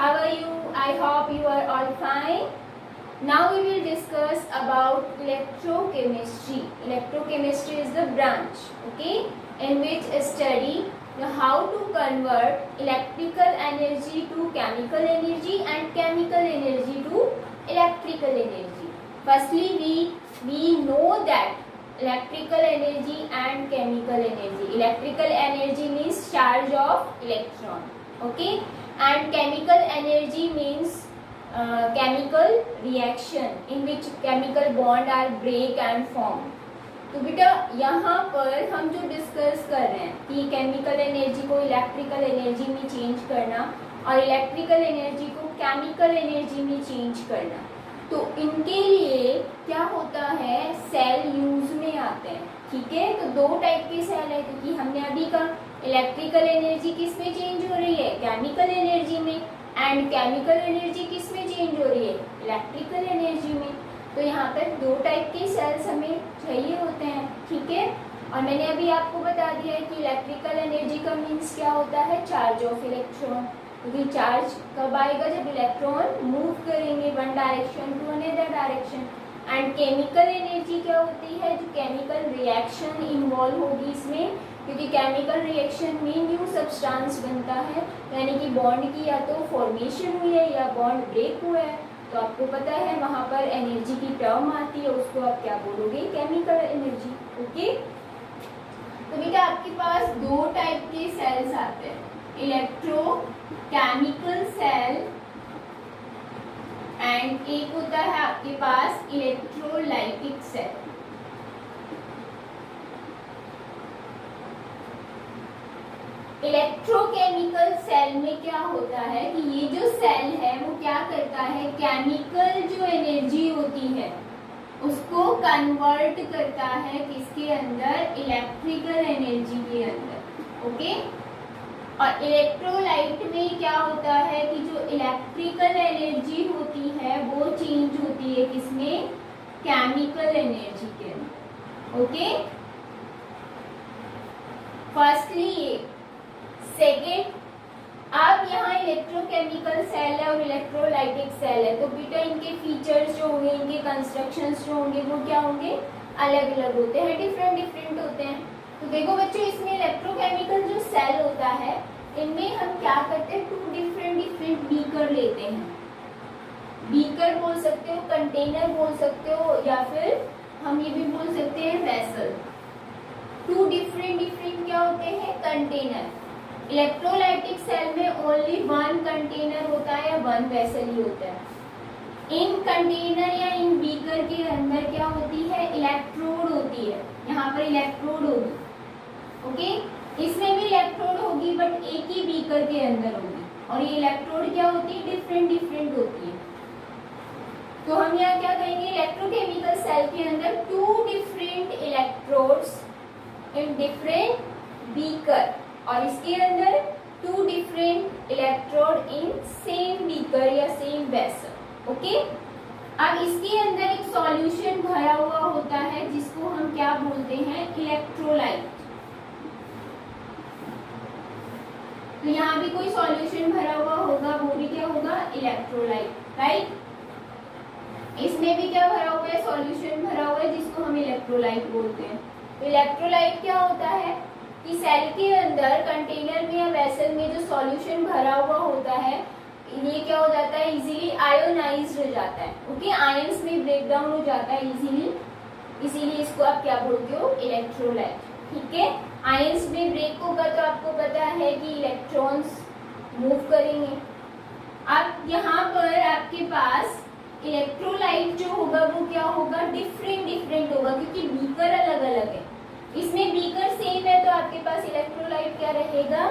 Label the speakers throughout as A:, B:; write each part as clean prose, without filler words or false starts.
A: How are you? I hope you are all fine. Now we will discuss about electrochemistry. Electrochemistry is the branch, okay, in which study how to convert electrical energy to chemical energy and chemical energy to electrical energy. Firstly, we know that electrical energy and chemical energy. Electrical energy means charge of electron, okay, and chemical energy means chemical reaction in which chemical bond are break and form. तो बेटा यहाँ पर हम जो discuss कर रहे हैं कि केमिकल एनर्जी को इलेक्ट्रिकल एनर्जी में चेंज करना और इलेक्ट्रिकल एनर्जी को केमिकल एनर्जी में चेंज करना, तो इनके लिए क्या होता है, सेल यूज में आते हैं, ठीक है। तो दो टाइप के सेल है, क्योंकि हमने अभी कहा इलेक्ट्रिकल एनर्जी किस में चेंज हो रही है, केमिकल एनर्जी में, एंड केमिकल एनर्जी किस में चेंज हो रही है, इलेक्ट्रिकल एनर्जी में। तो यहाँ पर दो टाइप के सेल्स हमें चाहिए होते हैं, ठीक है। और मैंने अभी आपको बता दिया है कि इलेक्ट्रिकल एनर्जी का मीन्स क्या होता है, चार्ज ऑफ इलेक्ट्रॉन, क्योंकि चार्ज कब आएगा, जब इलेक्ट्रॉन मूव करेंगे one direction to another direction. And chemical energy क्या होती है, जो केमिकल रिएक्शन इन्वॉल्व होगी इसमें, क्योंकि केमिकल रिएक्शन में न्यू सब्सटेंस बनता है, यानी कि बॉन्ड की या तो फॉर्मेशन हुई है या बॉन्ड ब्रेक हुआ है, तो आपको पता है वहां पर एनर्जी की टर्म आती है, उसको आप क्या बोलोगे, केमिकल एनर्जी, ओके। तो बेटा आपके पास दो टाइप के सेल्स आते हैं, इलेक्ट्रोकेमिकल सेल एंड एक होता है आपके पास इलेक्ट्रोलाइटिक सेल। इलेक्ट्रोकेमिकल सेल में क्या होता है कि ये जो सेल है वो क्या करता है, केमिकल जो एनर्जी होती है उसको कन्वर्ट करता है किसके अंदर, इलेक्ट्रिकल एनर्जी के अंदर, ओके। और इलेक्ट्रोलाइट में क्या होता है कि जो इलेक्ट्रिकल एनर्जी होती है वो चेंज होती है किसमें, केमिकल एनर्जी के अंदर, ओके। फर्स्टली ये, सेकेंड, अब यहाँ इलेक्ट्रोकेमिकल सेल है और इलेक्ट्रोलाइटिक सेल है, तो बेटा इनके फीचर्स जो होंगे, इनके कंस्ट्रक्शंस जो होंगे वो क्या होंगे, अलग अलग होते हैं, डिफरेंट होते हैं। तो देखो बच्चों, इसमें इलेक्ट्रोकेमिकल जो सेल होता है इनमें हम क्या करते हैं, टू डिफरेंट बीकर लेते हैं। बीकर बोल सकते हो, कंटेनर बोल सकते हो, या फिर हम ये भी बोल सकते हैं वेसल। टू डिफरेंट क्या होते हैं, कंटेनर। इलेक्ट्रोलाइटिक सेल में ओनली वन कंटेनर होता है या वन वेसल ही होता है। इन कंटेनर या इन बीकर के अंदर क्या होती है, इलेक्ट्रोड होती है, यहाँ पर इलेक्ट्रोड होगी, ओके। इसमें भी इलेक्ट्रोड होगी बट एक ही बीकर के अंदर होगी, और ये इलेक्ट्रोड क्या होती है, डिफरेंट होती है। तो हम यहाँ क्या कहेंगे, इलेक्ट्रोकेमिकल सेल के अंदर two different electrodes in different beaker, और इसके अंदर two different electrode in same beaker या सेम वेसल, ओके। अब इसके अंदर एक सॉल्यूशन भरा हुआ होता है जिसको हम क्या बोलते हैं, इलेक्ट्रोलाइट। तो यहाँ भी कोई सॉल्यूशन भरा हुआ होगा, वो भी क्या होगा, इलेक्ट्रोलाइट, राइट। इसमें भी क्या भरा हुआ है, सॉल्यूशन भरा हुआ है जिसको हम इलेक्ट्रोलाइट बोलते हैं। तो इलेक्ट्रोलाइट क्या होता है कि सेल के अंदर कंटेनर में या वेसल में जो सॉल्यूशन भरा हुआ होता है ये क्या हो जाता है, इजीली आयोनाइज्ड हो जाता है, ओके। आयंस में ब्रेक डाउन हो जाता है इजीली, इसीलिए इसको आप क्या बोलते हो, इलेक्ट्रोलाइट, ठीक है। आयंस में ब्रेक होगा तो आपको पता है कि इलेक्ट्रॉन्स मूव करेंगे। अब यहाँ पर आपके पास इलेक्ट्रोलाइट जो होगा वो क्या होगा, डिफरेंट होगा, क्योंकि बीकर अलग अलग है। इसमें बीकर सेम है तो आपके पास इलेक्ट्रोलाइट क्या रहेगा,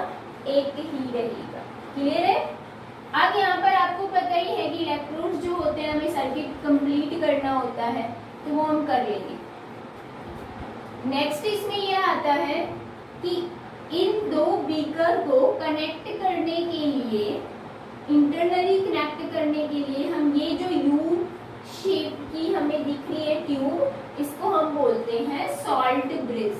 A: एक ही रहेगा, क्लियर है। अब यहाँ पर आपको पता ही है कि इलेक्ट्रोड्स जो होते हैं हमें सर्किट कंप्लीट करना होता है, तो वो हम कर लेंगे। नेक्स्ट इसमें यह आता है कि इन दो बीकर को कनेक्ट करने के लिए, इंटरनली कनेक्ट करने के लिए हम ये जो यू शेप की हमें दिख रही है ट्यूब, इसको हम बोलते हैं सॉल्ट ब्रिज।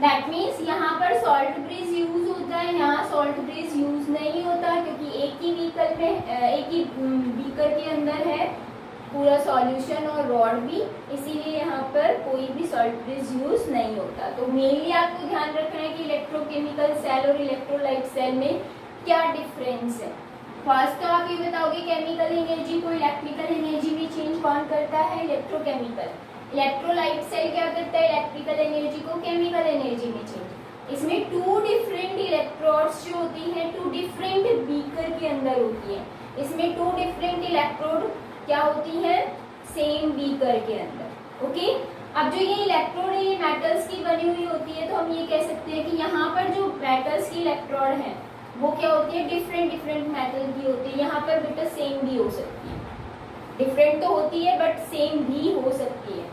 A: दैट मीन्स यहाँ पर सॉल्ट ब्रिज यूज होता है, यहाँ सॉल्ट ब्रिज यूज नहीं होता क्योंकि एक ही व्हीकल में एक ही बीकर के अंदर है पूरा सॉल्यूशन और रॉड भी, इसीलिए यहाँ पर कोई भी सॉल्ट ब्रिज यूज नहीं होता। तो मेनली आपको ध्यान रखना है कि इलेक्ट्रोकेमिकल सेल और इलेक्ट्रोलाइट सेल में क्या डिफरेंस है। फर्स्ट तो आप ये बताओगे केमिकल एनर्जी को इलेक्ट्रिकल एनर्जी में चेंज कौन करता है, इलेक्ट्रोकेमिकल। इलेक्ट्रोलाइट सेल क्या करता है, इलेक्ट्रिकल एनर्जी को केमिकल एनर्जी में चेंज। इसमें टू डिफरेंट इलेक्ट्रोड्स जो होती हैं टू डिफरेंट बीकर के अंदर होती है, इसमें टू डिफरेंट इलेक्ट्रोड क्या होती है, सेम बीकर के अंदर। ओके, अब जो ये इलेक्ट्रोड है ये मेटल्स की बनी हुई होती है, तो हम ये कह सकते हैं कि यहाँ पर जो मेटल्स की इलेक्ट्रोड है वो क्या होती है, डिफरेंट डिफरेंट मेटल की होती है। यहाँ पर बेटा सेम भी हो सकती है, डिफरेंट तो होती है बट सेम भी हो सकती है।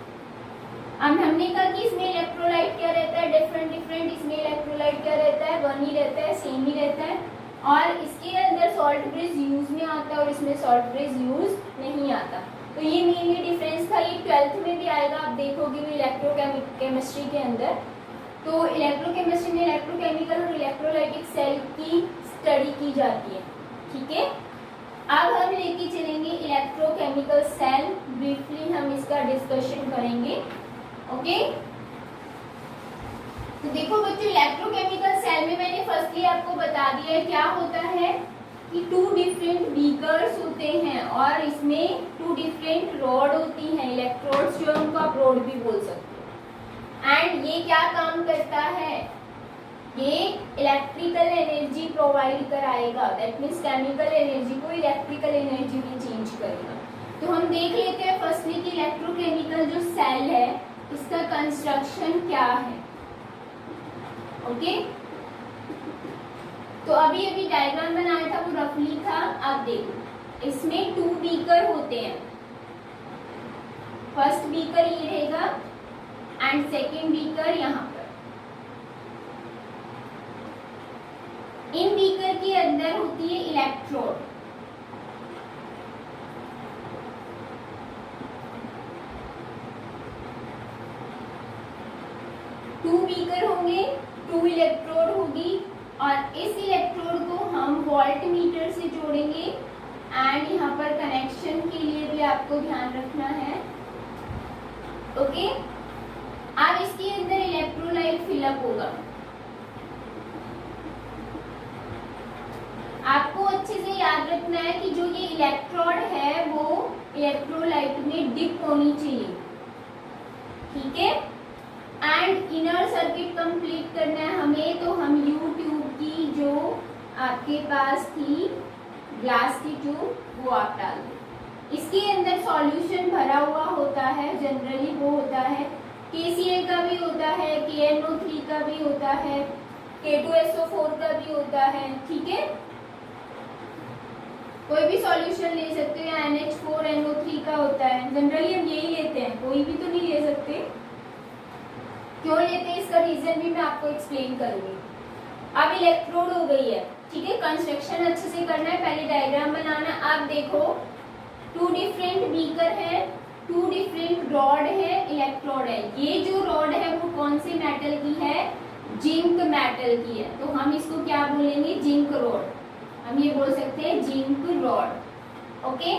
A: अब हमने कहा कि इसमें इलेक्ट्रोलाइट क्या रहता है, डिफरेंट डिफरेंट, इसमें इलेक्ट्रोलाइट क्या रहता है, वन ही रहता है, सेम ही रहता है। और इसके अंदर सॉल्ट ब्रिज यूज में आता है और इसमें सॉल्ट ब्रिज यूज नहीं आता। तो ये मेनली डिफरेंस था, ये 12th में भी आएगा, आप देखोगे भी इलेक्ट्रोकेमिस्ट्री के अंदर। तो इलेक्ट्रोकेमिस्ट्री में इलेक्ट्रोकेमिकल और इलेक्ट्रोलाइटिक सेल की स्टडी की जाती है। ठीक है, अब हम लेके चलेंगे इलेक्ट्रोकेमिकल सेल, ब्रीफली हम इसका डिस्कशन करेंगे। ओके, तो देखो बच्चों इलेक्ट्रोकेमिकल सेल में मैंने फर्स्टली आपको बता दिया है क्या होता है कि टू डिफरेंट बीकर्स होते हैं और इसमें टू डिफरेंट रॉड होती हैं, इलेक्ट्रोड्स जो उनको आप रॉड भी बोल सकते हैं। एंड ये क्या काम करता है, ये इलेक्ट्रिकल एनर्जी प्रोवाइड कराएगा, दैट मीन्स केमिकल एनर्जी को इलेक्ट्रिकल एनर्जी में चेंज करेगा। तो हम देख लेते हैं फर्स्टली कि इलेक्ट्रोकेमिकल जो सेल है इसका कंस्ट्रक्शन क्या है। ओके, तो अभी अभी डायग्राम बनाया था वो रफली था, आप देखो इसमें टू बीकर होते हैं, फर्स्ट बीकर ये रहेगा एंड सेकेंड बीकर यहाँ पर। इन बीकर के अंदर होती है इलेक्ट्रोड, टू बीकर होंगे, टू इलेक्ट्रोड होगी और इस इलेक्ट्रोड को हम वोल्ट मीटर से जोड़ेंगे। एंड यहाँ पर कनेक्शन के लिए भी आपको ध्यान रखना है। ओके, अब इसके अंदर इलेक्ट्रोलाइट फिलअप होगा, आपको अच्छे से याद रखना है कि जो ये इलेक्ट्रोड है वो इलेक्ट्रोलाइट में डिप होनी चाहिए। ठीक है, एंड इनर सर्किट कंप्लीट करना है हमें, तो हम यू ट्यूब की जो आपके पास थी ग्लास की ट्यूब वो आप डाल दो। इसके अंदर सॉल्यूशन भरा हुआ होता है, जनरली वो होता है KCl का भी होता है, KNO3 का भी होता है, K2SO4 का भी होता है। ठीक है, कोई भी सॉल्यूशन ले सकते हो, या NH4NO3 का होता है, जनरली हम यही लेते हैं, कोई भी तो नहीं ले सकते। क्यों लेते हैं इसका रीजन भी मैं आपको एक्सप्लेन करूंगी। अब इलेक्ट्रोड हो गई है, ठीक है, कंस्ट्रक्शन अच्छे से करना है, पहले डायग्राम बनाना। आप देखो टू डिफरेंट बीकर है, टू डिफरेंट रॉड है, इलेक्ट्रोड है। ये जो रॉड है वो कौन से मेटल की है, जिंक मेटल की है, तो हम इसको क्या बोलेंगे, जिंक रॉड, हम ये बोल सकते हैं जिंक रॉड। ओके,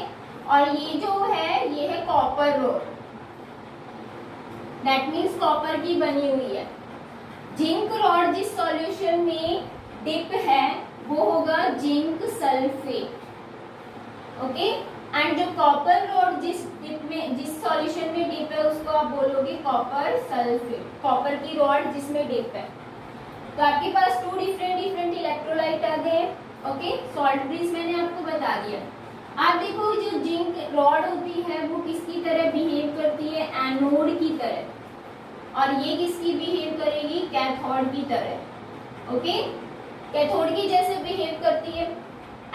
A: और ये जो है ये है copper rod, that means copper की बनी हुई है। जिंक रॉड जिस सॉल्यूशन में डिप है वो होगा जिंक सल्फेट। ओके, एंड जो कॉपर रॉड जिस डिप में, जिस सॉल्यूशन में डिप है उसको आप बोलोगे कॉपर सल्फेट, कॉपर की रॉड जिसमें डिप है। तो आपके पास टू डिफरेंट इलेक्ट्रोलाइट आ गए। ओके, सॉल्ट ब्रिज मैंने आपको बता दिया। आप देखो जो जिंक रॉड होती है वो किसकी तरह बिहेव करती है, एनोड की तरह, और ये किसकी बिहेव करेगी, कैथोड की तरह। ओके, कैथोड की जैसे बिहेव करती है।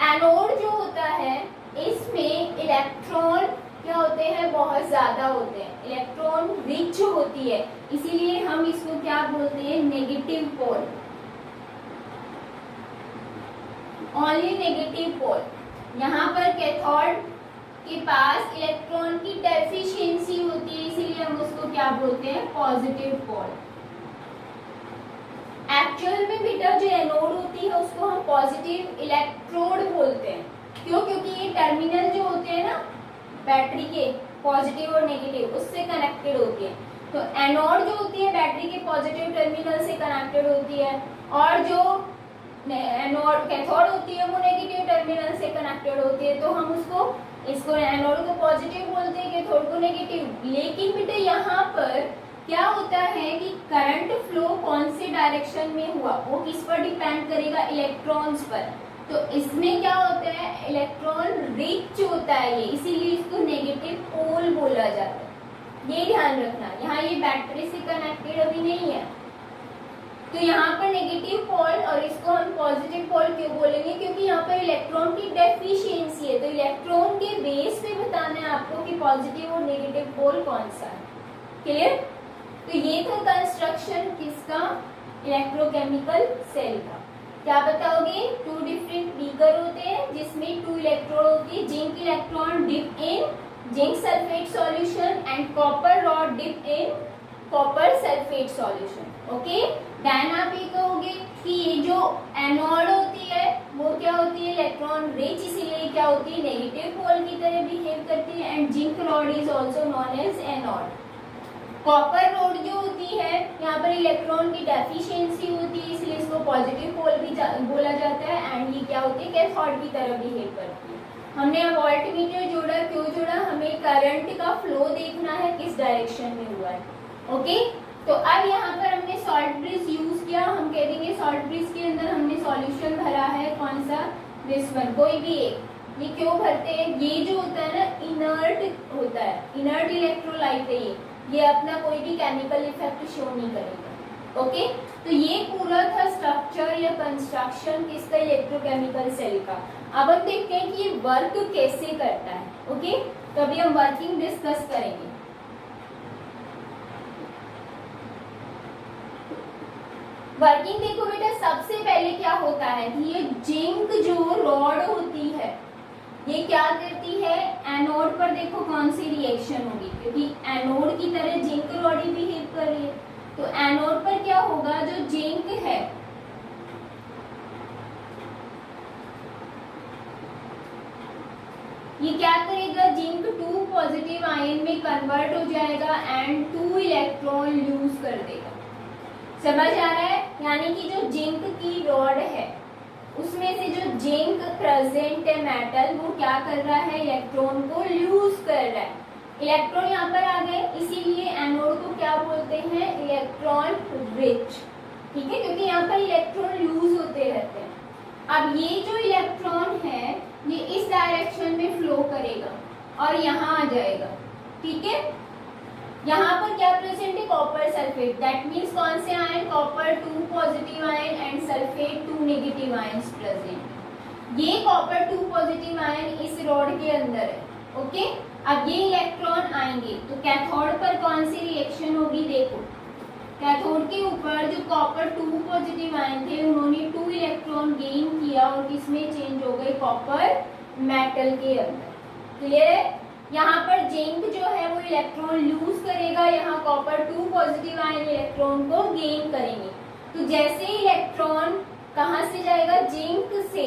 A: एनोड जो होता है इसमें इलेक्ट्रॉन क्या होते हैं, बहुत ज्यादा होते हैं, इलेक्ट्रॉन रिच होती है, इसीलिए हम इसको क्या बोलते हैं, negative pole, only negative pole. यहाँ पर कैथोड के पास इलेक्ट्रॉन की डेफिशिएंसी होती है, इसीलिए हम उसको क्या बोलते हैं, पॉजिटिव पोल। में बेटा जो एनोड होती है उसको हम पॉजिटिव इलेक्ट्रोड बोलते हैं। क्यों? क्योंकि ये टर्मिनल जो होते हैं ना बैटरी के, पॉजिटिव और नेगेटिव, उससे कनेक्टेड होती है। तो एनोड जो होती है बैटरी के पॉजिटिव टर्मिनल से कनेक्टेड होती है, और जो एनोड कैथोड होती है वो नेगेटिव टर्मिनल से कनेक्टेड होती है। तो हम इसको एनोड को पॉजिटिव बोलते हैं, कैथोड को नेगेटिव। लेकिन बेटा यहाँ पर क्या होता है कि करंट फ्लो कौन से डायरेक्शन में हुआ वो किस पर डिपेंड करेगा? इलेक्ट्रॉन्स पर। तो इसमें क्या होता है, इलेक्ट्रॉन रिच होता है ये, इसीलिए इसको नेगेटिव पोल बोला जाता है। ये ध्यान रखना, यहाँ ये बैटरी से कनेक्टेड अभी नहीं है, तो यहाँ पर नेगेटिव पोल, और इसको हम पॉजिटिव पोल क्यों बोलेंगे? क्योंकि यहाँ पर इलेक्ट्रॉन की डेफिशिएंसी है। तो इलेक्ट्रॉन के बेस पे बताना है आपको कि पॉजिटिव और नेगेटिव पोल कौन सा है। क्लियर? तो ये था कंस्ट्रक्शन किसका? इलेक्ट्रोकेमिकल सेल का। क्या बताओगे? 2 डिफरेंट बीकर होते हैं जिसमें 2 इलेक्ट्रोड होती है। Zinc electron dip in zinc sulphate solution and copper rod dip in copper sulphate solution. Okay, then आप ये कहोगे कि ये जो एनोड होती है वो क्या होती है? इलेक्ट्रॉन रिच, इसीलिए क्या होती है? नेगेटिव पोल की तरह बिहेव करती है। And zinc rod is also known as anode. Copper rod जो होती है यहाँ पर इलेक्ट्रॉन की डेफिशिएंसी होती है, इसलिए इसको पॉजिटिव पोल भी बोला जाता है। एंड ये क्या होती है? कैथोड की तरह बिहेव करती है। हमने अब वोल्टमीटर जोड़ा, क्यों जोड़ा? हमें करंट का फ्लो देखना है किस डायरेक्शन में हुआ है। ओके, तो अब यहाँ पर हमने सॉल्ट ब्रिज यूज किया। हम कह देंगे सॉल्ट ब्रिज के अंदर हमने सॉल्यूशन भरा है, कौन सा? दिस वन, कोई भी एक। ये क्यों भरते हैं? ये जो होता है ना इनर्ट होता है, इनर्ट इलेक्ट्रोलाइट है ये अपना कोई भी केमिकल इफेक्ट शो नहीं करेगा। ओके, तो ये पूरा था स्ट्रक्चर या कंस्ट्रक्शन किसका? इलेक्ट्रोकेमिकल सेल का। अब हम देखते हैं कि ये वर्क कैसे करता है। ओके, तो अभी हम वर्किंग डिस्कस करेंगे। वर्किंग देखो बेटा, सबसे पहले क्या होता है कि ये जिंक जो रॉड होती है ये क्या करती है? एनोड पर देखो कौन सी रिएक्शन होगी, क्योंकि एनोड की तरह जिंक रॉड ही बिहेव कर रही है। तो एनोड पर क्या होगा? जो जिंक है ये क्या करेगा? जिंक 2 पॉजिटिव आयन में कन्वर्ट हो जाएगा एंड 2 इलेक्ट्रॉन लूज कर देगा। समझ आ रहा है? यानी कि जो जिंक की रॉड है उसमें से जो जिंक प्रेजेंट है मेटल, वो क्या कर रहा है? इलेक्ट्रॉन को लूज कर रहा है। इलेक्ट्रॉन यहाँ पर आ गए, इसीलिए एनोड को क्या बोलते हैं? Electron rich. ठीक है, क्योंकि यहाँ पर इलेक्ट्रॉन लूज होते रहते हैं। अब ये जो इलेक्ट्रॉन है ये इस डायरेक्शन में फ्लो करेगा और यहाँ आ जाएगा। ठीक है, यहाँ पर क्या प्रेजेंट है? Copper sulphate. दैट मीन्स कौन से ion? Copper 2 positive ion and sulphate 2 negative ions present. ये कॉपर 2 पॉजिटिव आयन इस रॉड के अंदर है। ओके, अब ये इलेक्ट्रॉन आएंगे तो कैथोड पर कौन सी रिएक्शन होगी? देखो, कैथोड के ऊपर जो कॉपर 2 पॉजिटिव आयन थे उन्होंने 2 इलेक्ट्रॉन गेन किया और किसमें चेंज हो गए? कॉपर मेटल के अंदर। क्लियर है? यहाँ पर जिंक जो है वो इलेक्ट्रॉन लूज करेगा, यहाँ कॉपर 2 पॉजिटिव आयन इलेक्ट्रॉन को गेन करेंगे। तो जैसे ही इलेक्ट्रॉन कहाँ से जाएगा? जिंक से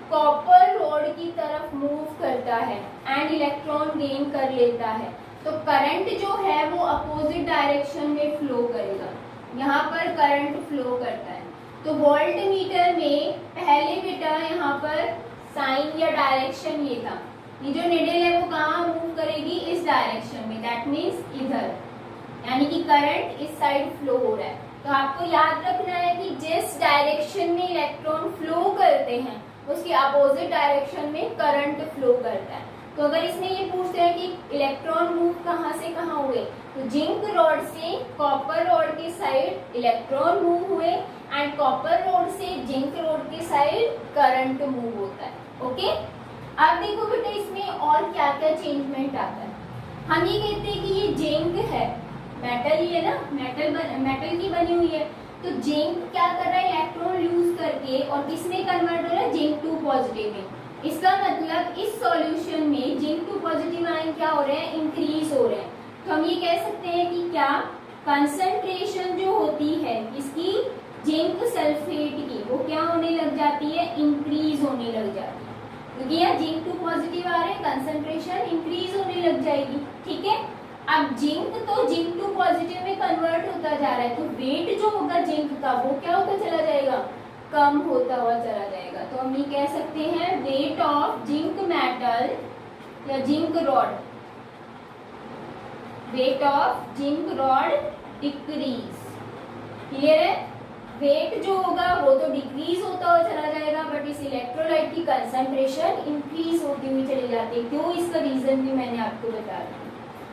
A: कॉपर रॉड की तरफ मूव करता है एंड इलेक्ट्रॉन गेन कर लेता है, तो करंट जो है वो अपोजिट डायरेक्शन में फ्लो करेगा। यहाँ पर करंट फ्लो करता है। तो वोल्टमीटर में पहले बेटा यहाँ पर साइन या डायरेक्शन ये था, ये जो निडल है वो कहाँ मूव करेगी? इस डायरेक्शन में, दैट मीन्स इधर, यानी कि करंट इस साइड फ्लो हो रहा है। तो आपको याद रखना है कि जिस डायरेक्शन में इलेक्ट्रॉन फ्लो करते हैं उसके अपोजिट डायरेक्शन में करंट फ्लो करता है। तो अगर इसमें ये पूछते हैं कि इलेक्ट्रॉन मूव कहाँ से कहाँ हुए, तो जिंक रॉड से कॉपर रॉड के साइड इलेक्ट्रॉन मूव हुए एंड कॉपर रॉड से जिंक रॉड के साइड करंट मूव होता है। ओके, अब देखो बेटा इसमें और क्या क्या चेंजमेंट आता है। हम ये कहते हैं कि ये जिंक है, मेटल ही है ना, मेटल की बनी हुई है। तो जिंक क्या कर रहा है? इलेक्ट्रॉन लूज करके और किसमें कन्वर्ट हो रहा है? जिंक 2 पॉजिटिव में। इसका मतलब इस सॉल्यूशन में जिंक 2 पॉजिटिव आयन क्या हो रहे हैं? इंक्रीज हो रहे हैं। तो हम ये कह सकते हैं कि क्या कंसंट्रेशन जो होती है इसकी जिंक सल्फेट की वो क्या होने लग जाती है, इंक्रीज होने लग जाती है, क्योंकि यहाँ जिंक 2 पॉजिटिव आ रहे हैं, कंसंट्रेशन इंक्रीज होने लग जाएगी। ठीक है, अब जिंक तो जिंक 2 पॉजिटिव में कन्वर्ट होता जा रहा है, तो वेट जो होगा जिंक का वो क्या होता चला जाएगा, कम होता हुआ चला जाएगा। तो हम ये कह सकते हैं वेट ऑफ जिंक मेटल या zinc rod, weight of zinc rod decrease. Clear है, वेट जो होगा वो तो डिक्रीज होता हुआ चला जाएगा, बट इस इलेक्ट्रोलाइट की कंसंट्रेशन इंक्रीज होती हुई चली जाती है। क्यों, इसका रीजन भी मैंने आपको बता दिया।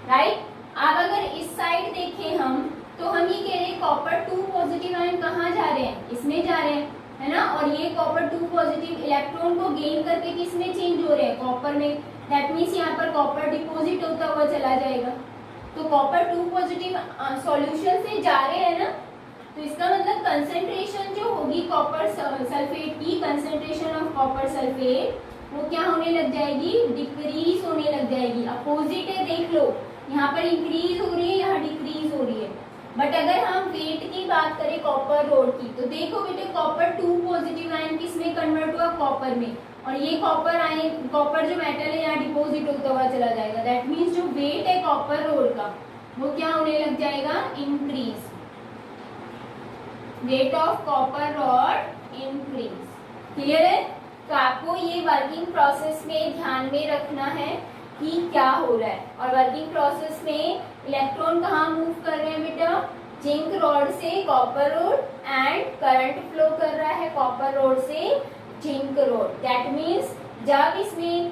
A: राइट, अब अगर इस साइड देखें हम, तो हम ये कह रहे हैं कॉपर 2 पॉजिटिव आयन कहाँ जा रहे हैं, इसमें जा रहे हैं, है ना, और ये कॉपर 2 पॉजिटिव इलेक्ट्रॉन को गेन करके किसमें चेंज हो रहे हैं, कॉपर में। दैट मीन्स यहाँ पर कॉपर डिपॉजिट होता हुआ चला जाएगा। तो कॉपर 2 पॉजिटिव सॉल्यूशन से जा रहे हैं ना, तो इसका मतलब कंसंट्रेशन जो होगी कॉपर सल्फेट की, कंसंट्रेशन ऑफ कॉपर सल्फेट वो क्या होने लग जाएगी, डिक्रीज होने लग जाएगी। अपोजिट है, देख लो, यहाँ पर इंक्रीज हो रही है, यहाँ डिक्रीज हो रही है। बट अगर हम वेट की बात करें कॉपर रोड की, तो देखो बेटे कॉपर 2 पॉजिटिव आयन किस में कन्वर्ट हुआ, कॉपर में, और ये कॉपर आयन, कॉपर जो मेटल है यहाँ डिपॉजिट होता हुआ चला जाएगा। दैट मीन्स जो वेट है कॉपर रोड का वो क्या होने लग जाएगा, increase, weight of copper rod increase. Clear है, तो आपको ये वर्किंग प्रोसेस में ध्यान में रखना है कि क्या हो रहा है। और वर्किंग प्रोसेस में इलेक्ट्रॉन कहाँ मूव कर रहे हैं बेटा, जिंक रॉड से copper road, and current flow कर रहा है कॉपर रोड से जिंक रोड। दैट मीन्स जब इसमें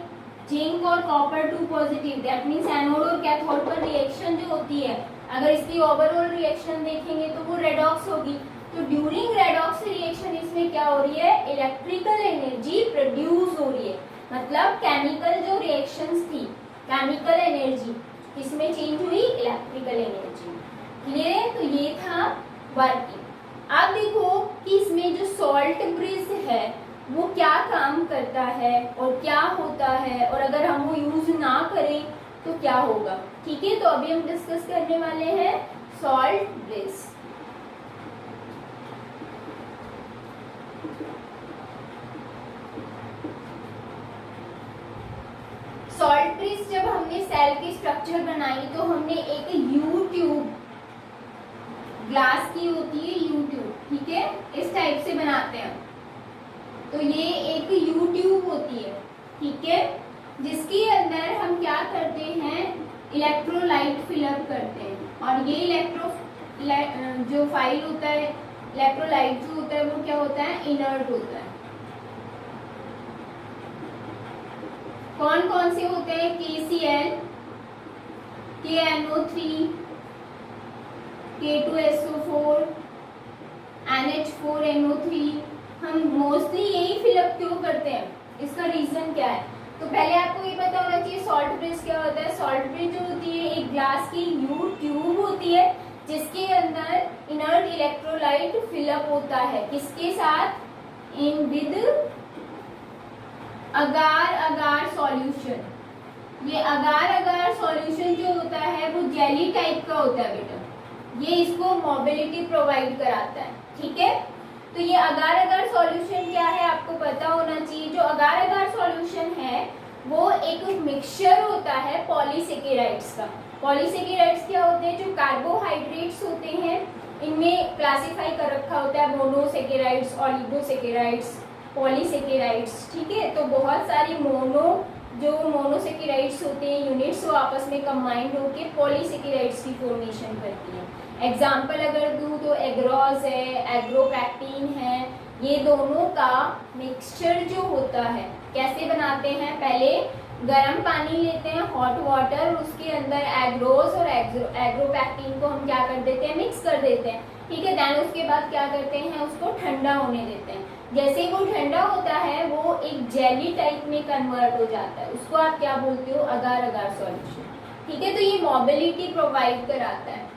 A: जिंक और copper 2 positive, that means anode और कैथोड पर रिएक्शन जो होती है, अगर इसकी ओवरऑल रिएक्शन देखेंगे तो वो रेडॉक्स होगी। तो ड्यूरिंग रेडॉक्स रिएक्शन इसमें क्या हो रही है, इलेक्ट्रिकल एनर्जी प्रोड्यूस हो रही है, मतलब केमिकल जो रिएक्शंस थी, केमिकल एनर्जी किसमें चेंज हुई, इलेक्ट्रिकल एनर्जी। क्लियर है, तो ये था वर्किंग। अब देखो कि इसमें जो सॉल्ट ब्रिज है वो क्या काम करता है और क्या होता है, और अगर हम वो यूज ना करें तो क्या होगा। ठीक है, तो अभी हम डिस्कस करने वाले हैं सॉल्ट ब्रिज। सॉल्ट ब्रिज जब हमने सेल की स्ट्रक्चर बनाई तो हमने एक यू ट्यूब, ग्लास की होती है यू ट्यूब, ठीक है, इस टाइप से बनाते हैं। तो ये एक यू ट्यूब होती है, ठीक है, जिसके अंदर हम क्या करते हैं, इलेक्ट्रोलाइट फिलअप करते हैं। और ये जो फाइल होता है, इलेक्ट्रोलाइट जो होता है वो क्या होता है, इनर्ट होता है। कौन कौन से होते हैं, KCl, KNO3, K2SO4, NH4NO3। हम मोस्टली यही फिलअप क्यों करते हैं, इसका रीजन क्या है। तो पहले आपको ये पता होना चाहिए सॉल्ट ब्रिज क्या होता है। सॉल्ट ब्रिज जो होती है एक ग्लास की यू ट्यूब होती है जिसके अंदर इनर्ट इलेक्ट्रोलाइट फिलअप होता है, किसके साथ, in with agar agar solution. ये अगार अगार सॉल्यूशन जो होता है वो जेली टाइप का होता है बेटा, ये इसको मोबिलिटी प्रोवाइड कराता है। ठीक है, तो ये अगार अगार सॉल्यूशन क्या है आपको पता होना चाहिए। जो अगार अगार सॉल्यूशन है वो एक मिक्सचर होता है पॉलीसेकेराइड्स का। पॉलीसेकेराइड्स क्या होते हैं, जो कार्बोहाइड्रेट्स होते हैं, इनमें क्लासिफाई कर रखा होता है मोनोसेकेराइड्स, ऑलिगोसेकेराइड्स, पॉलीसेकेराइड्स। ठीक है, तो बहुत सारी मोनोसेकेराइड्स होते हैं यूनिट्स, वो आपस में कंबाइंड होकर पॉलीसेकेराइड्स की फॉर्मेशन करती हैं। एग्जाम्पल अगर दूँ तो एग्रोज है, एग्रोपैक्टिन है, ये दोनों का मिक्सचर जो होता है कैसे बनाते हैं, पहले गर्म पानी लेते हैं, हॉट वाटर, उसके अंदर एग्रोज और एग्रोपैक्टिन को हम क्या कर देते हैं, मिक्स कर देते हैं। ठीक है, देन उसके बाद क्या करते हैं, उसको ठंडा होने देते हैं। जैसे ही वो ठंडा होता है वो एक जेली टाइप में कन्वर्ट हो जाता है, उसको आप क्या बोलते हो, अगार अगार सॉल्यूशन। ठीक है, तो ये मोबिलिटी प्रोवाइड कराता है।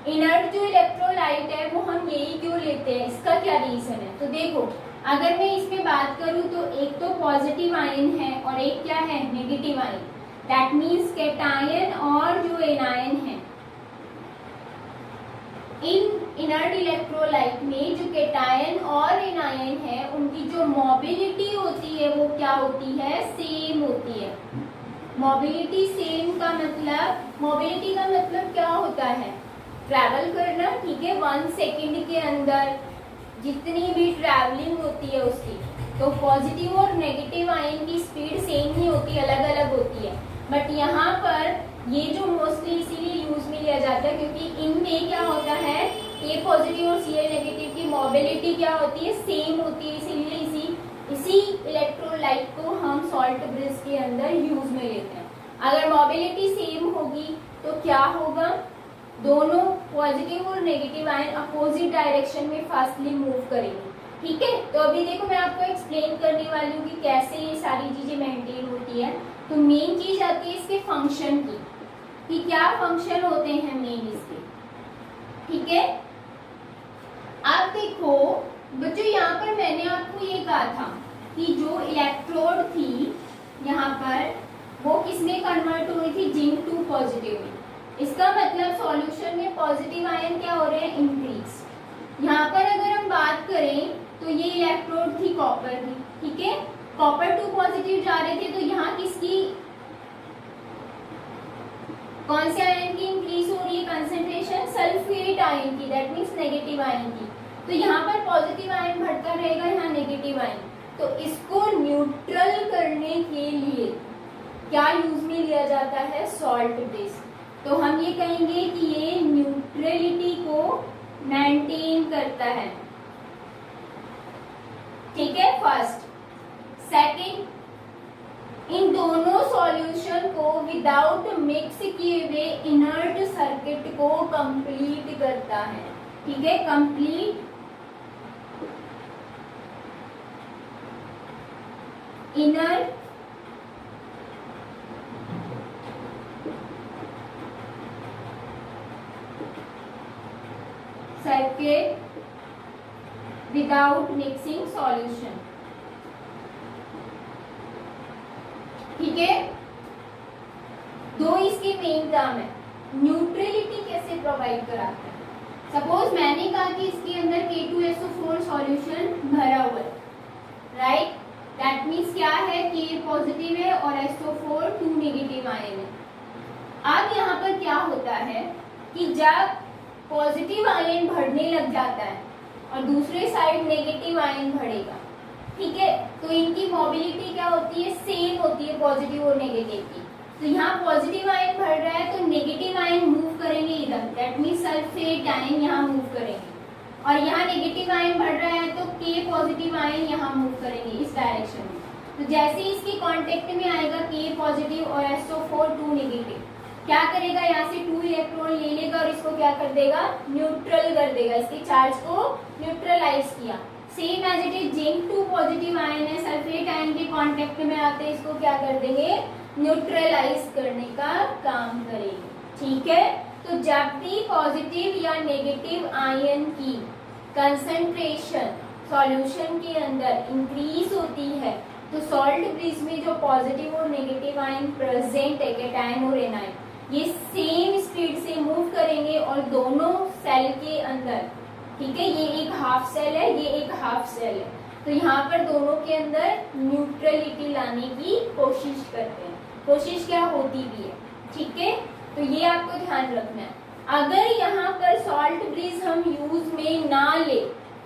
A: इनर्ट जो इलेक्ट्रोलाइट है वो हम यही क्यों लेते हैं, इसका क्या रीजन है। तो देखो अगर मैं इसमें बात करूं तो एक तो पॉजिटिव आयन है और एक क्या है, negative ion. That means cation और जो एनायन है, इन इनर्ट इलेक्ट्रोलाइट में जो केटायन और एनायन है उनकी जो मोबिलिटी होती है वो क्या होती है, सेम होती है। मोबिलिटी सेम का मतलब, मोबिलिटी का मतलब क्या होता है, ट्रैवल करना, ठीक है। 1 सेकेंड के अंदर जितनी भी ट्रैवलिंग होती है उसकी, तो पॉजिटिव और नेगेटिव आयन की स्पीड सेम नहीं होती, अलग अलग होती है। बट यहाँ पर ये जो मोस्टली इसीलिए यूज में लिया जाता है क्योंकि इनमें क्या होता है, ए पॉजिटिव और Cl नेगेटिव की मोबिलिटी क्या होती है, सेम होती है, इसीलिए इसी इलेक्ट्रोलाइट को हम सॉल्ट ब्रिज के अंदर यूज में लेते हैं। अगर मोबिलिटी सेम होगी तो क्या होगा, दोनों पॉजिटिव और नेगेटिव आयन अपोजिट डायरेक्शन में फास्टली मूव करेंगे, ठीक है। तो अभी देखो मैं आपको एक्सप्लेन करने वाली हूँ कि कैसे ये सारी चीजें मेंटेन होती है। तो मेन चीज आती है इसके फंक्शन की, कि क्या फंक्शन होते हैं मेन इसके, ठीक है। आप देखो बच्चों, यहाँ पर मैंने आपको ये कहा था कि जो इलेक्ट्रोड थी यहाँ पर वो किसमें कन्वर्ट हुई थी, जिंक टू पॉजिटिव में। इसका मतलब सॉल्यूशन में पॉजिटिव आयन क्या हो रहे हैं, इंक्रीज। यहाँ पर अगर हम बात करें तो ये इलेक्ट्रोड थी कॉपर की, ठीक है, कॉपर टू पॉजिटिव जा रहे थे, तो यहाँ किसकी, कौन से आयन की इंक्रीज हो रही है कंसेंट्रेशन, सल्फेट आयन की, दैट मीन्स नेगेटिव आयन की। तो यहाँ पर पॉजिटिव आयन बढ़ता रहेगा, यहाँ नेगेटिव आयन। तो इसको न्यूट्रल करने के लिए क्या यूज में लिया जाता है, सॉल्ट बेस। तो हम ये कहेंगे कि ये न्यूट्रलिटी को मेंटेन करता है, ठीक है, फर्स्ट। सेकंड, इन दोनों सॉल्यूशन को विदाउट मिक्स किए हुए इनर्ट सर्किट को कंप्लीट करता है, ठीक है, complete inner circuit without mixing solution, ठीक है। दो इसके मेन काम है। न्यूट्रलिटी कैसे प्रोवाइड कराता है, सपोज मैंने कहा कि इसके अंदर K2SO4 सॉल्यूशन भरा हुआ है, राइट, दैट मीन्स क्या है, K पॉजिटिव है और SO4 2 नेगेटिव आयन है। अब यहाँ पर क्या होता है कि जब पॉजिटिव आयन बढ़ने लग जाता है और दूसरे साइड नेगेटिव आयन बढ़ेगा, ठीक है, तो इनकी मोबिलिटी क्या होती है, सेम होती है पॉजिटिव और नेगेटिव की। तो यहाँ पॉजिटिव आयन बढ़ रहा है तो नेगेटिव आयन मूव करेंगे इधर, दैट मीन्स सल्फेट आयन यहाँ मूव करेंगे, और यहाँ नेगेटिव आयन बढ़ रहा है तो K पॉजिटिव आयन यहाँ मूव करेंगे इस डायरेक्शन में। तो जैसे ही इसके कांटेक्ट में आएगा K पॉजिटिव और SO4 2 नेगेटिव, क्या करेगा, यहाँ से 2 इलेक्ट्रॉन ले लेगा और इसको क्या कर देगा, न्यूट्रल कर देगा, इसके चार्ज को न्यूट्रलाइज किया। Same as it is zinc 2 positive ion है, सल्फेट आयन के कांटेक्ट में आते हैं, इसको क्या कर देंगे, न्यूट्रलाइज करने का काम करेंगे, ठीक है। तो जब भी पॉजिटिव या नेगेटिव आयन की कंसंट्रेशन सॉल्यूशन के अंदर इंक्रीज होती है तो सॉल्ट ब्रिज में जो पॉजिटिव और नेगेटिव आयन प्रेजेंट है, कैटायन और एनायन, ये सेम स्पीड से मूव करेंगे और दोनों सेल के अंदर, ठीक है, ये एक हाफ सेल है, ये एक हाफ सेल है, तो यहाँ पर दोनों के अंदर न्यूट्रलिटी लाने की कोशिश करते हैं, कोशिश क्या होती भी है, ठीक है। तो ये आपको ध्यान रखना है। अगर यहाँ पर सॉल्ट ब्रिज हम यूज में ना ले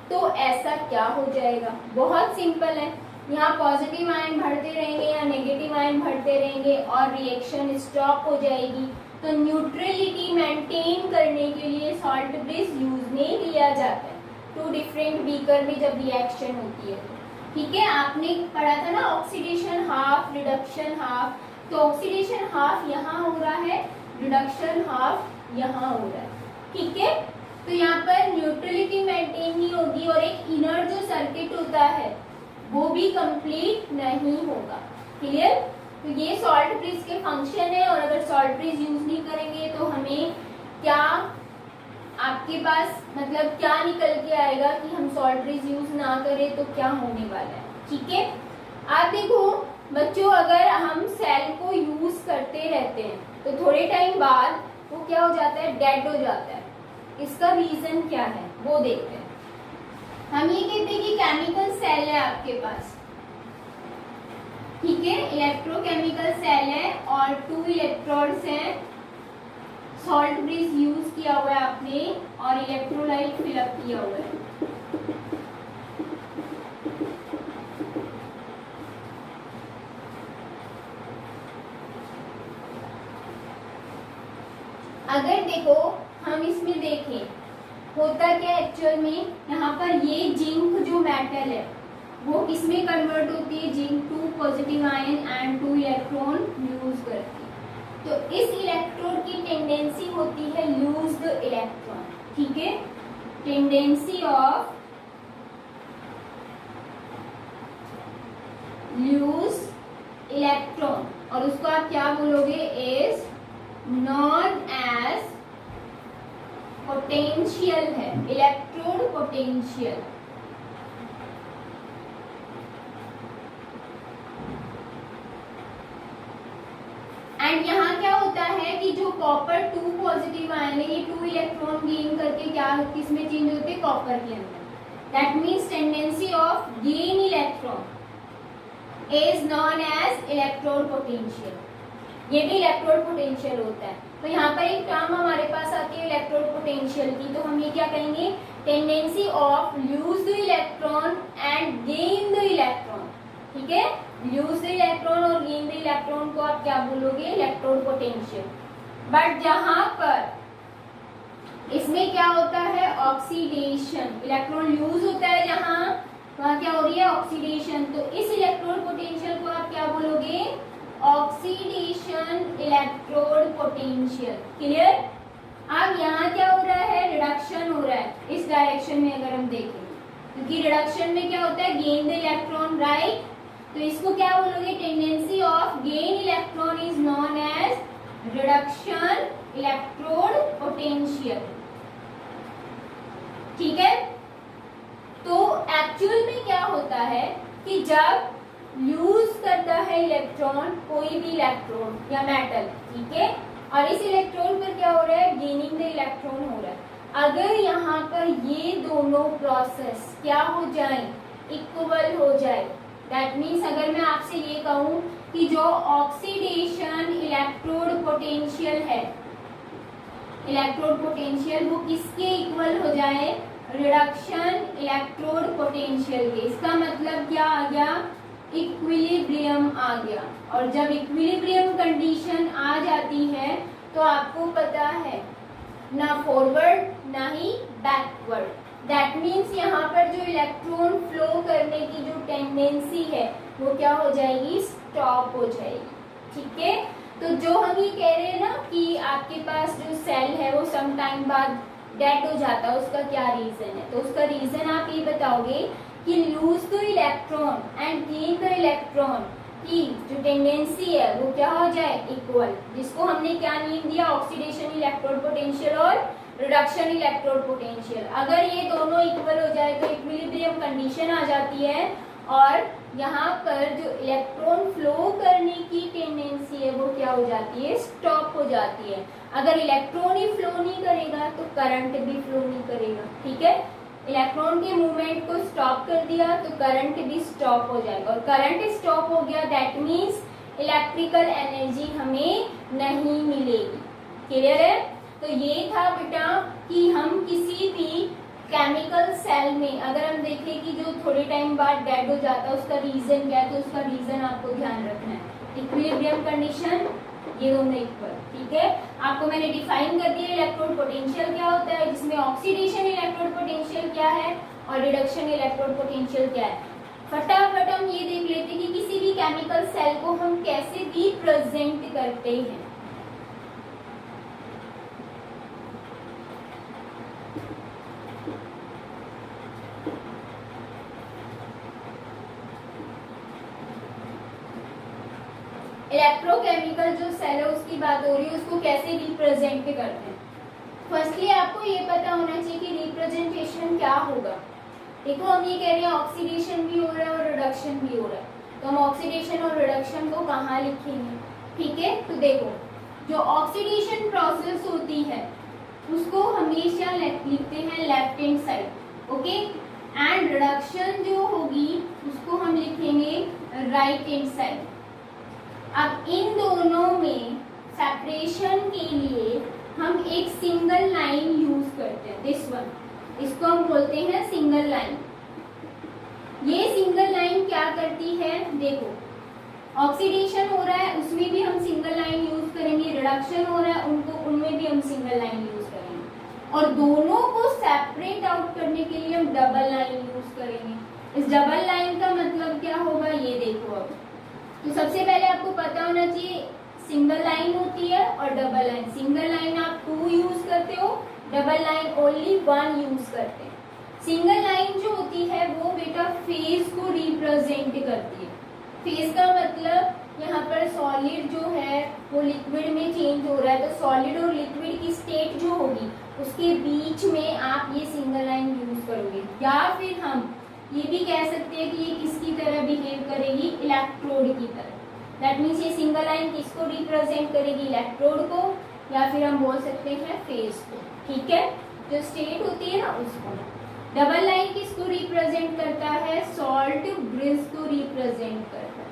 A: तो ऐसा क्या हो जाएगा, बहुत सिंपल है, यहाँ पॉजिटिव आयन बढ़ते रहेंगे या नेगेटिव आयन बढ़ते रहेंगे और रिएक्शन स्टॉप हो जाएगी। तो न्यूट्रलिटी मेंटेन करने के लिए सॉल्ट ब्रिज यूज में लिया जाता है, 2 डिफरेंट बीकर में जब रिएक्शन होती है, ठीक है। आपने पढ़ा था ना ऑक्सीडेशन हाफ, रिडक्शन हाफ, तो ऑक्सीडेशन हाफ यहाँ हो रहा है, रिडक्शन हाफ यहाँ हो रहा है, ठीक है। तो यहाँ पर न्यूट्रलिटी मेंटेन नहीं होगी और एक इनर जो सर्किट होता है वो भी कंप्लीट नहीं होगा, क्लियर। तो ये सॉल्ट ब्रिज के फंक्शन है, और अगर सॉल्ट ब्रिज यूज नहीं करेंगे तो हमें क्या, आपके पास मतलब क्या निकल के आएगा कि हम सॉल्ट ब्रिज यूज ना करें तो क्या होने वाला है, ठीक है। आप देखो बच्चों, अगर हम सेल को यूज करते रहते हैं तो थोड़े टाइम बाद वो क्या हो जाता है, डेड हो जाता है। इसका रीजन क्या है वो देखते हैं। हम ये कहते हैं कि केमिकल सेल है आपके पास, ठीक है, इलेक्ट्रोकेमिकल सेल है और 2 इलेक्ट्रोड्स हैं, सॉल्ट ब्रिज यूज किया हुआ है आपने और इलेक्ट्रोलाइट फिलअप किया हुआ है। अगर देखो हम इसमें देखें होता क्या एक्चुअल में, यहाँ पर ये जिंक जो मेटल है वो किसमें कन्वर्ट होती है, zinc 2 positive ion and 2 electron use करती है। तो इस इलेक्ट्रोड की टेंडेंसी होती है लूज द इलेक्ट्रॉन, ठीक है, टेंडेंसी ऑफ लूज इलेक्ट्रॉन, और उसको आप क्या बोलोगे, इज नॉन एज पोटेंशियल है, इलेक्ट्रोड पोटेंशियल। एंड यहाँ क्या होता है कि जो कॉपर 2 पॉजिटिव आयन है ये 2 इलेक्ट्रॉन गेन करके क्या किसमें चेंज होते हैं, कॉपर के अंदर। That means tendency of gain electron is known as electrode potential, ये भी इलेक्ट्रोड पोटेंशियल होता है। तो यहाँ पर एक टर्म हमारे पास आती है इलेक्ट्रोड पोटेंशियल की, तो हम ये क्या कहेंगे, tendency of lose the electron and gain the electron, ठीक है, लूज द इलेक्ट्रॉन और गेन द इलेक्ट्रॉन को आप क्या बोलोगे, इलेक्ट्रोड पोटेंशियल। बट जहां पर इसमें क्या होता है, ऑक्सीडेशन, इलेक्ट्रॉन लूज होता है जहां, वहां क्या हो रही है, ऑक्सीडेशन। तो इस इलेक्ट्रोड पोटेंशियल को आप क्या बोलोगे, ऑक्सीडेशन इलेक्ट्रोड पोटेंशियल। क्लियर। अब यहाँ क्या हो रहा है, रिडक्शन हो रहा है इस डायरेक्शन में अगर हम देखें, क्योंकि रिडक्शन में क्या होता है, गेन द इलेक्ट्रॉन, राइट। तो इसको क्या बोलोगे, tendency of gain electron is known as reduction electrode potential, ठीक है। तो एक्चुअल में क्या होता है कि जब यूज करता है इलेक्ट्रॉन कोई भी इलेक्ट्रोड या मेटल, ठीक है, और इस इलेक्ट्रोन पर क्या हो रहा है, गेनिंग द इलेक्ट्रॉन हो रहा है। अगर यहाँ पर ये दोनों प्रोसेस क्या हो जाए, इक्वल हो जाए, दैट मीन्स अगर मैं आपसे ये कहूं कि जो ऑक्सीडेशन इलेक्ट्रोड पोटेंशियल है, इलेक्ट्रोड पोटेंशियल वो किसके इक्वल हो जाए, रिडक्शन इलेक्ट्रोड पोटेंशियल के। इसका मतलब क्या आ गया, इक्विलिब्रियम आ गया। और जब इक्विलिब्रियम कंडीशन आ जाती है तो आपको पता है ना फॉरवर्ड ना ही बैकवर्ड, दैट मीन्स यहाँ पर जो इलेक्ट्रॉन फ्लो करने की जो टेंडेंसी है वो क्या हो जाएगी, स्टॉप हो जाएगी, ठीक है। तो जो हम ये कह रहे हैं ना कि आपके पास जो सेल है वो सम टाइम बाद डेड हो जाता है, उसका क्या रीजन है, तो उसका रीजन आप ये बताओगे कि lose the electron and gain the electron की जो टेंडेंसी है वो क्या हो जाए, इक्वल, जिसको हमने क्या नेम दिया, ऑक्सीडेशन इलेक्ट्रोड पोटेंशियल और रिडक्शन इलेक्ट्रोड पोटेंशियल। अगर ये दोनों इक्वल हो जाए तो इक्विलिब्रियम कंडीशन आ जाती है और यहाँ पर जो इलेक्ट्रॉन फ्लो करने की टेंडेंसी है वो क्या हो जाती है, स्टॉप हो जाती है। अगर इलेक्ट्रॉन ही फ्लो नहीं करेगा तो करंट भी फ्लो नहीं करेगा, ठीक है। इलेक्ट्रॉन के मूवमेंट को स्टॉप कर दिया तो करंट भी स्टॉप हो जाएगा, और करंट स्टॉप हो गया दैट मीन्स इलेक्ट्रिकल एनर्जी हमें नहीं मिलेगी। क्लियर है। तो ये था बेटा कि हम किसी भी केमिकल सेल में अगर हम देखें कि जो थोड़े टाइम बाद डेड हो जाता है उसका रीजन क्या है, तो उसका रीजन आपको ध्यान रखना है, इक्विलिब्रियम कंडीशन, ये दोनों इक्वल, ठीक है। आपको मैंने डिफाइन कर दिया इलेक्ट्रोड पोटेंशियल क्या होता है, जिसमें ऑक्सीडेशन इलेक्ट्रोड पोटेंशियल क्या है और रिडक्शन इलेक्ट्रोड पोटेंशियल क्या है। फटाफट हम ये देख लेते हैं कि किसी भी केमिकल सेल को हम कैसे रिप्रेजेंट करते हैं। इलेक्ट्रोकेमिकल जो सेल है उसकी बात हो रही है, उसको कैसे रिप्रेजेंट करते हैं। फर्स्टली आपको ये पता होना चाहिए कि रिप्रेजेंटेशन क्या होगा। देखो हम ये कह रहे हैं ऑक्सीडेशन भी हो रहा है और रिडक्शन भी हो रहा है, तो हम ऑक्सीडेशन और रिडक्शन को कहाँ लिखेंगे, ठीक है। तो देखो जो ऑक्सीडेशन प्रोसेस होती है उसको हमेशा लिखते हैं left hand side, okay. And reduction जो होगी उसको हम लिखेंगे राइट हैंड साइड। अब इन दोनों में सेपरेशन के लिए हम एक सिंगल लाइन यूज करते हैं, दिस वन, इसको हम बोलते हैं सिंगल लाइन। ये सिंगल लाइन क्या करती है, देखो ऑक्सीडेशन हो रहा है उसमें भी हम सिंगल लाइन यूज करेंगे, रिडक्शन हो रहा है उनमें भी हम सिंगल लाइन यूज करेंगे, और दोनों को सेपरेट आउट करने के लिए हम डबल लाइन यूज करेंगे। इस डबल लाइन का मतलब क्या होगा, ये देखो। अब तो सबसे पहले आपको पता होना चाहिए सिंगल लाइन होती है और डबल लाइन। सिंगल लाइन आप 2 यूज करते हो, डबल लाइन ओनली 1 यूज करते हैं। सिंगल लाइन जो होती है वो बेटा फेज को रिप्रेजेंट करती है। फेज का मतलब यहाँ पर सॉलिड जो है वो लिक्विड में चेंज हो रहा है, तो सॉलिड और लिक्विड की स्टेट जो होगी उसके बीच में आप ये सिंगल लाइन यूज करोगे। या फिर हम ये भी कह सकते हैं कि ये किसकी तरह बिहेव करेगी, इलेक्ट्रोड की तरह। दैट मीन्स ये सिंगल लाइन किसको रिप्रेजेंट करेगी, इलेक्ट्रोड को, या फिर हम बोल सकते हैं फेज को, ठीक है, जो स्टेट होती है ना उसको। डबल लाइन किसको रिप्रेजेंट करता है, सॉल्ट ब्रिज को रिप्रेजेंट करता है।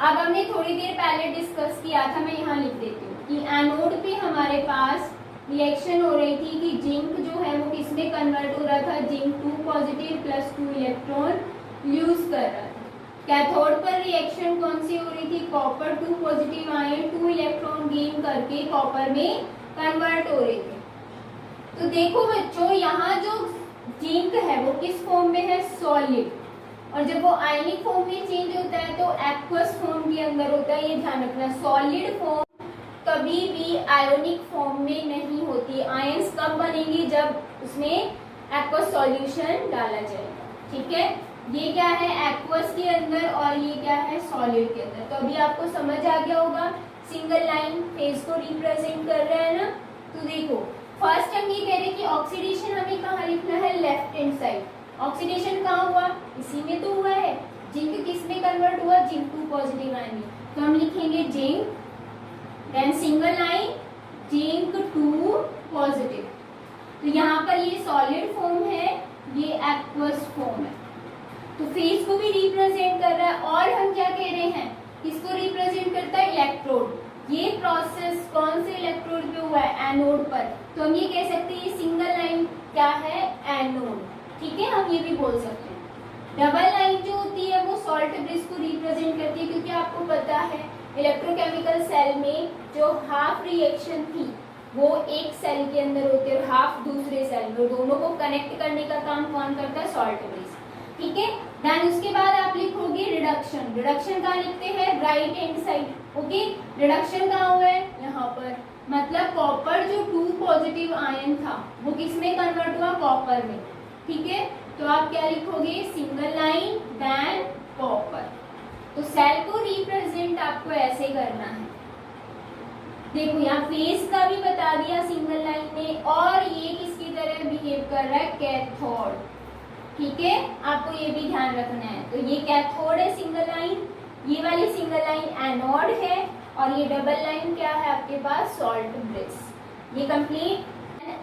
A: अब हमने थोड़ी देर पहले डिस्कस किया था, मैं यहाँ लिख देती हूँ कि एनोड पे हमारे पास रिएक्शन हो रही थी कि जिंक जो है वो किसमें कन्वर्ट हो रहा था, zinc 2 positive plus 2 electron use कर रहा था। कैथोड पर रिएक्शन कौन सी हो रही थी, copper 2 positive ion 2 electron gain करके कॉपर में कन्वर्ट हो रहे थे। तो देखो बच्चों, यहाँ जो जिंक है वो किस फॉर्म में है, सॉलिड, और जब वो आयनिक फॉर्म में चेंज होता है तो एक्वस फॉर्म के अंदर होता है। ये ध्यान रखना, सॉलिड फॉर्म कभी भी आयोनिक फॉर्म में नहीं होती। आयंस कब बनेंगे, जब उसमें एक्वस सॉल्यूशन डाला जाएगा, ठीक है। ये क्या है, एक्वस के अंदर, और ये क्या है, सॉलिड के अंदर। तो अभी आपको समझ आ गया होगा सिंगल लाइन फेज को रिप्रेजेंट कर रहा है ना। तो देखो फर्स्ट हम ये कह रहे हैं कि ऑक्सीडेशन हमें कहाँ लिखना है, लेफ्ट हैंड साइड। ऑक्सीडेशन कहाँ हुआ, इसी में तो हुआ है। जिंक किस में कन्वर्ट हुआ, जिंक 2 पॉजिटिव आयन में, तो हम लिखेंगे zinc, then single line zinc 2 positive. तो यहाँ पर ये सॉलिड फॉर्म है, ये एक्वस फॉर्म है, तो फेज को भी रिप्रेजेंट कर रहा है। और हम क्या कह रहे हैं, किसको रिप्रेजेंट करता है, इलेक्ट्रोड। ये प्रोसेस कौन से इलेक्ट्रोड पे हुआ है, एनोड पर, तो हम ये कह सकते हैं ये सिंगल लाइन क्या है, एनोड, ठीक है, हम ये भी बोल सकते हैं। डबल लाइन जो होती है वो सॉल्ट ब्रिज को रिप्रेजेंट करती है, क्योंकि आपको पता है इलेक्ट्रोकेमिकल सेल में जो हाफ रिएक्शन थी वो एक सेल के अंदर होती है और हाफ दूसरे सेल में, दोनों को कनेक्ट करने का काम कौन करता है, सॉल्ट ब्रिज, ठीक है। देन उसके बाद आप लिखोगे रिडक्शन। रिडक्शन कहाँ लिखते हैं, right hand side, okay. Reduction कहाँ हुआ है, यहाँ पर, मतलब कॉपर जो 2 पॉजिटिव आयन था वो किस में कन्वर्ट हुआ, कॉपर में, ठीक है। तो आप क्या लिखोगे, सिंगल लाइन देन कॉपर। तो सेल को रिप्रेजेंट आपको ऐसे करना है। देखो यहाँ फेज का भी बता दिया सिंगल लाइन में, और ये किसकी तरह बिहेव कर रहा है, कैथोड, ठीक है, आपको ये भी ध्यान रखना है। तो ये कैथोड है सिंगल लाइन, ये वाली सिंगल लाइन एनोड है, और ये डबल लाइन क्या है आपके पास, सॉल्ट ब्रिज। ये कंप्लीट।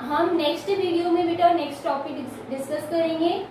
A: हम नेक्स्ट वीडियो में बेटा नेक्स्ट टॉपिक डिस्कस करेंगे।